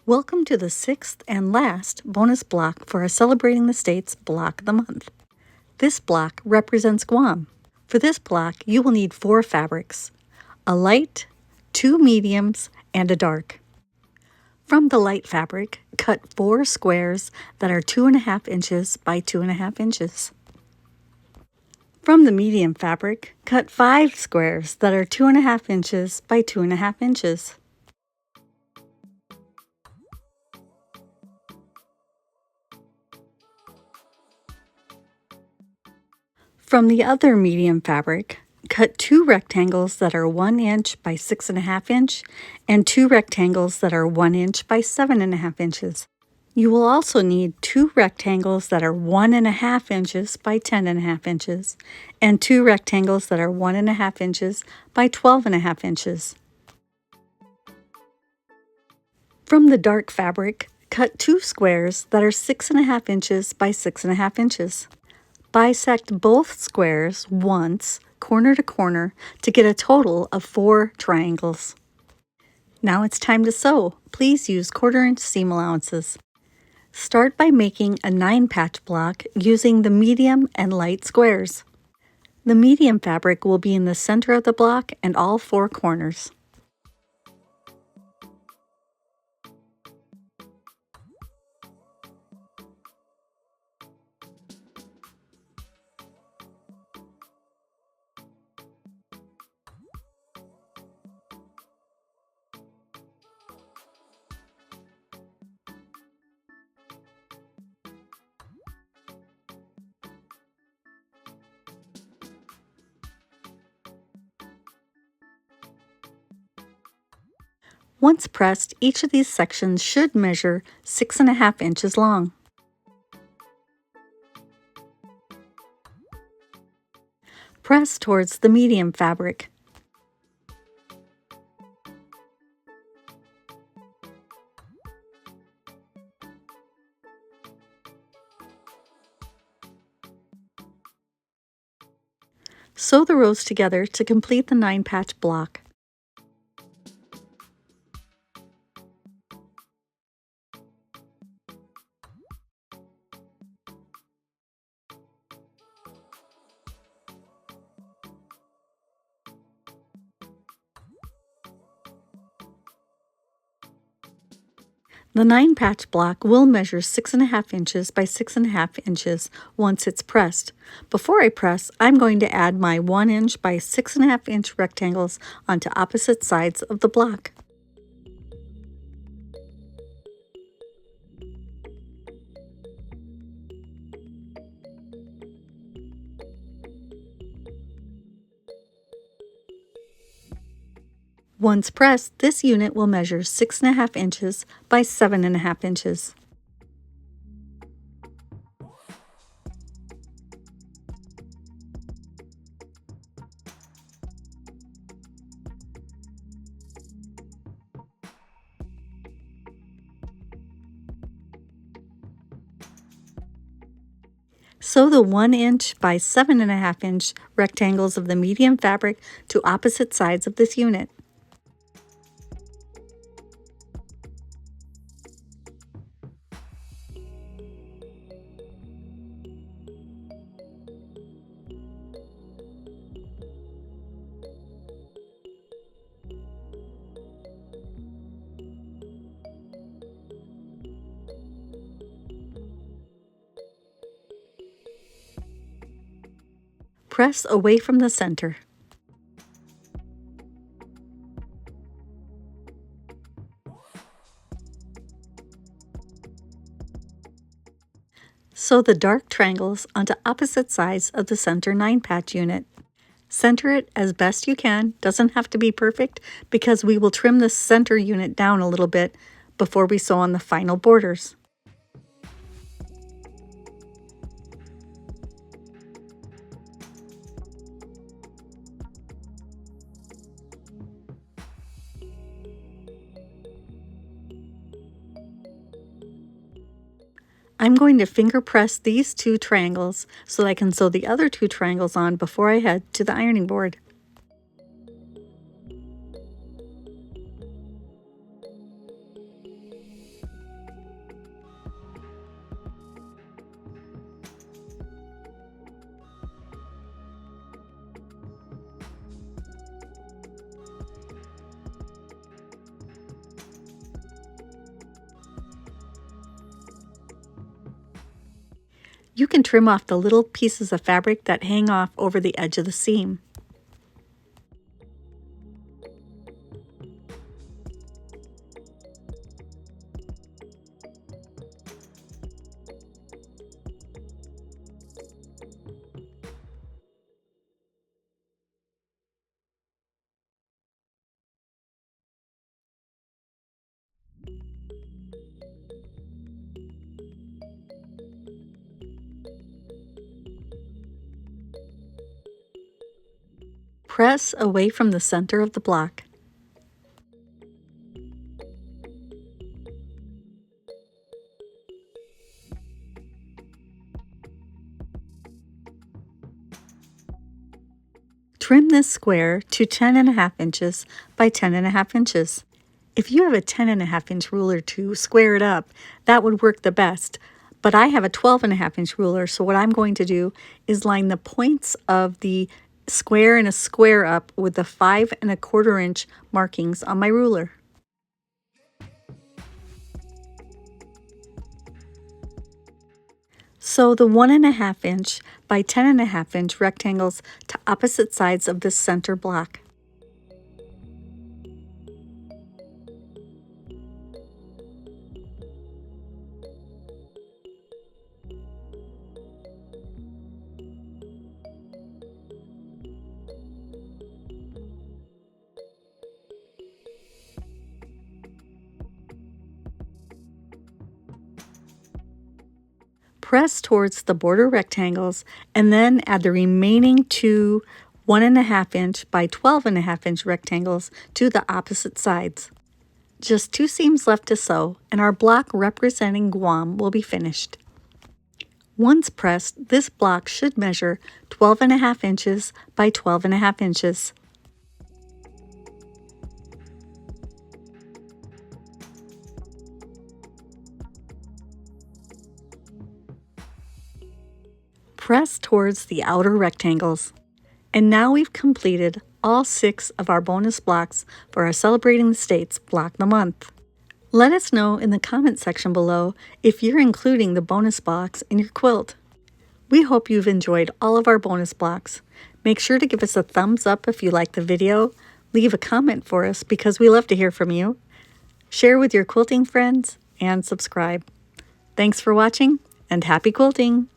Welcome to the sixth and last bonus block for our Celebrating the States Block of the Month. This block represents Guam. For this block, you will need 4 fabrics: a light, 2 mediums, and a dark. From the light fabric, cut 4 squares that are 2.5 inches by 2.5 inches. From the medium fabric, cut 5 squares that are 2.5 inches by 2.5 inches. From the other medium fabric, cut 2 rectangles that are 1 inch by 6.5 inch and 2 rectangles that are 1 inch by 7.5 inches. You will also need 2 rectangles that are 1.5 inches by 10.5 inches and 2 rectangles that are 1.5 inches by 12.5 inches. From the dark fabric, cut 2 squares that are 6.5 inches by 6.5 inches. Bisect both squares once, corner to corner, to get a total of 4 triangles. Now it's time to sew. Please use 1/4 inch seam allowances. Start by making a 9-patch block using the medium and light squares. The medium fabric will be in the center of the block and all 4 corners. Once pressed, each of these sections should measure 6.5 inches long. Press towards the medium fabric. Sew the rows together to complete the 9-patch block. The 9-patch block will measure 6.5 inches by 6.5 inches once it's pressed. Before I press, I'm going to add my 1 inch by 6.5 inch rectangles onto opposite sides of the block. Once pressed, this unit will measure 6.5 inches by 7.5 inches. Sew the 1 inch by 7.5 inch rectangles of the medium fabric to opposite sides of this unit. Press away from the center. Sew the dark triangles onto opposite sides of the center 9-patch unit. Center it as best you can. Doesn't have to be perfect because we will trim the center unit down a little bit before we sew on the final borders. I'm going to finger press these 2 triangles so that I can sew the other 2 triangles on before I head to the ironing board. You can trim off the little pieces of fabric that hang off over the edge of the seam. Press away from the center of the block. Trim this square to 10.5 inches by 10.5 inches. If you have a 10.5 inch ruler to square it up, that would work the best. But I have a 12.5 inch ruler, so what I'm going to do is line the points of the square and a square up with the 5.25 inch markings on my ruler. Sew the 1.5 inch by 10.5 inch rectangles to opposite sides of the center block. Press towards the border rectangles and then add the remaining two 1.5 inch by 12.5 inch rectangles to the opposite sides. Just 2 seams left to sew and our block representing Guam will be finished. Once pressed, this block should measure 12.5 inches by 12.5 inches. Press towards the outer rectangles. And now we've completed all 6 of our bonus blocks for our Celebrating the States block the month. Let us know in the comment section below if you're including the bonus blocks in your quilt. We hope you've enjoyed all of our bonus blocks. Make sure to give us a thumbs up if you liked the video. Leave a comment for us because we love to hear from you. Share with your quilting friends and subscribe. Thanks for watching and happy quilting!